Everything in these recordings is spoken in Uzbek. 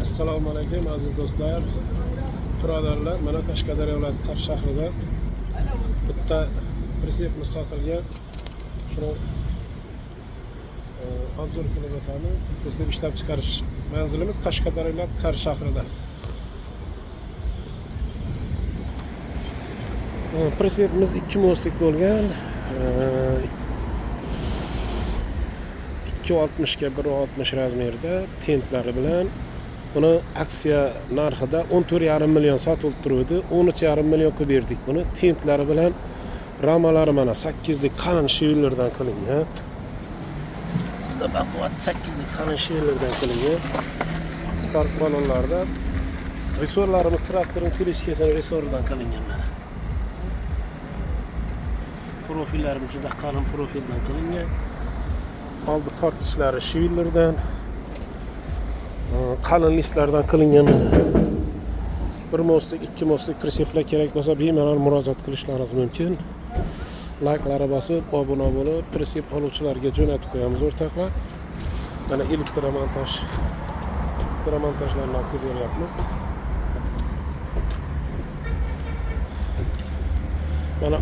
Assalomu alaykum aziz do'stlar, birodarlar. Mana Qashqadaryo viloyati Qarshi shahrida bitta pritsepimiz sotilgan. Shuni obzor qilib o'tamiz. Pritsep ishlab chiqarish manzilimiz Qashqadaryo viloyati Qarshi shahrida. Pritsepimiz 2 mostlik bo'lgan. 2.60 ga 1.60 razmerda tentlari bilan buni aksiya narxida 14,5 million sotilib turibdi. 13,5 millionga berdik buni. Tentlari bilan ramalari mana 8 lik qalin shivlardan qilingan. Baquvvat 8 lik qalin shivlardan qilingan. Spark balonlarda resorlarimiz traktorning teleskasini resordan qilingan mana. Profillarimiz juda qalin profildan qilingan. Oldi tortichlari shivillardan, qalin listlardan qilingan. 1 mostlik, 2 mostlik pritseplar kerak bo'lsa bemalol murojaat qilishlaringiz mumkin. Like'larga bosib, obuna bo'lib, pritsep oluvchilarga jo'natib qo'yamiz o'rtoqlar. Mana elektromontajlarni olib beryapmiz. Mana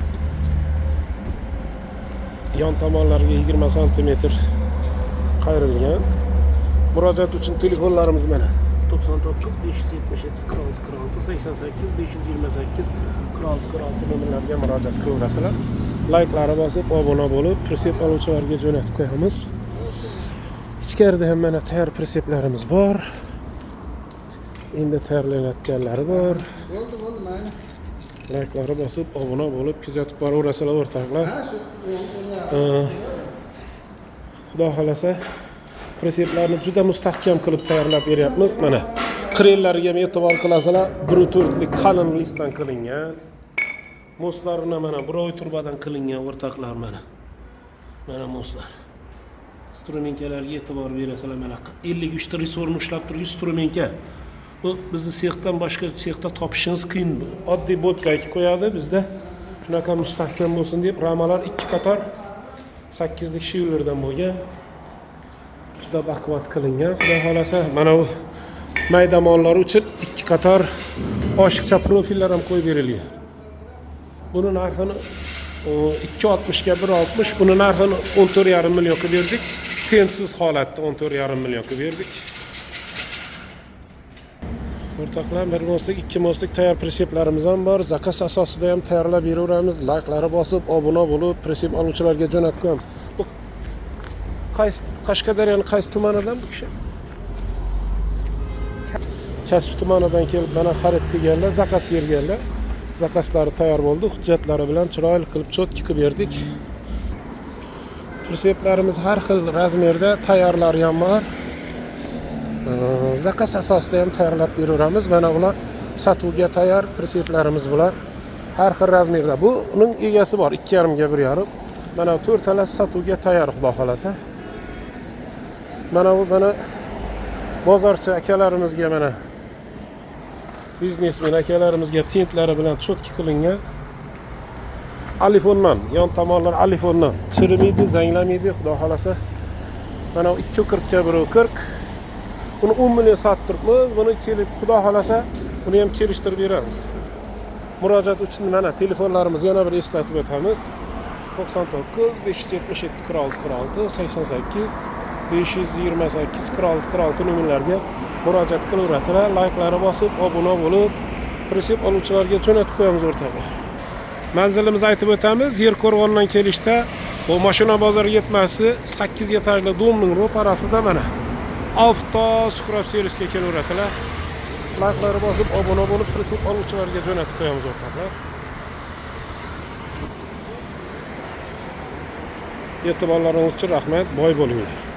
yon tomonlarga 20 cm qayrilgan. Murojaat uchun telefonlarimiz mana 99 577 46 46 88 528 46 46 nomerlarga murojaat qilaverasizlar. Like'larga bosib, obuna bo'lib, pritsep oluvchilarga jo'natib qo'yamiz. Ichkarida ham mana tayyor pritseplarimiz bor. Endi tayyorlanayotganlari bor. Bo'ldi, mayli. Like'larga bosib, obuna bo'lib, kuzatib boraverasizlar o'rtoqlar. Xudo xolasa pritseplarni juda mustahkam qilib tayyorlab beryapmiz. Mana krellariga e'tibor qilasizlar, 1/4 lik qalin listdan qilingan. Mostlarni mana biroy turbadan qilingan o'rtoqlar mana. Mana mostlar. Strumenkalarga e'tibor berasizlar mana 53 ta resorni ushlab turgan strumenka. Bu bizni sexdan boshqa sexda topishingiz qiyin. Oddiy bo'tqaga qo'yadi bizda. Shunaqa mustahkam bo'lsin deb ramalar 2 qator 8 lik shivlardan bo'lgan. Juda baquvvat qilingan. Xudo xolasa mana bu maydamonlar uchun 2 qator oshiqcha profillar ham qo'yib berilgan. Buni narxini 2.60 ga 1.60, buni narxini 14,5 millionga berdik. Tensiz holatda 14,5 millionga berdik. O'rtoqlar, 1 mostlik, 2 mostlik tayyor pritseplarimiz ham bor. Zakaz asosida ham tayyorlab beraveramiz. Like'larga bosib, obuna bo'lib, pritsep oluvchilarga jo'natib qo'yamiz. Bu Qashqadaryoning qaysi tumanidan bu kishi? Kasb tumanidan kelib mana xarid qilganlar, zakaz berganlar. Zakazlari tayyor bo'ldi. Hujjatlari bilan chiroyli qilib chotki qilib berdik. Pritseplarimiz har xil razmerda tayyorlari ham bor. Zakaz asosida ham tayyorlab beraveramiz. Mana ular sotuvga tayyor pritseplarimiz bular. Har xil razmerda. Bu uning egasi bor, 2,5 ga 1,5. Mana 4 talasi sotuvga tayyor, xudo xolasa. Mana bu bozorchi akalarimizga mana biznesmen akalarimizga tentlari bilan chotki qilingan. Alifondan, yon tomonlar alifondan chirimaydi, zanglamaydi, xudo xolasa. Mana 240 ga 140. Buni 10 million sotib turibmiz. Buni kelib xudo xolasa buni ham kelishtirib beramiz. Murojaat uchun mana telefonlarimizni yana bir eslatib o'tamiz. 99 577 46 46 88 528 46 46 nomerlarga murojaat qilaverasizlar. Like'larga bosib, obuna bo'lib, pritsep oluvchilarga jo'natib qo'yamiz o'rtoqlar. Manzilimizni aytib o'tamiz. Yerko'rg'ondan kelishda bu mashina bozori yetmasi 8 etajli domning ro'parasida mana Avto Suhrab servisga kelaverasizlar. Like'larga bosib, obuna bo'lib, pritsep oluvchilarga jo'natib qo'yamiz o'rtoqlar. E'tiborlaringiz uchun rahmat, boy bo'linglar.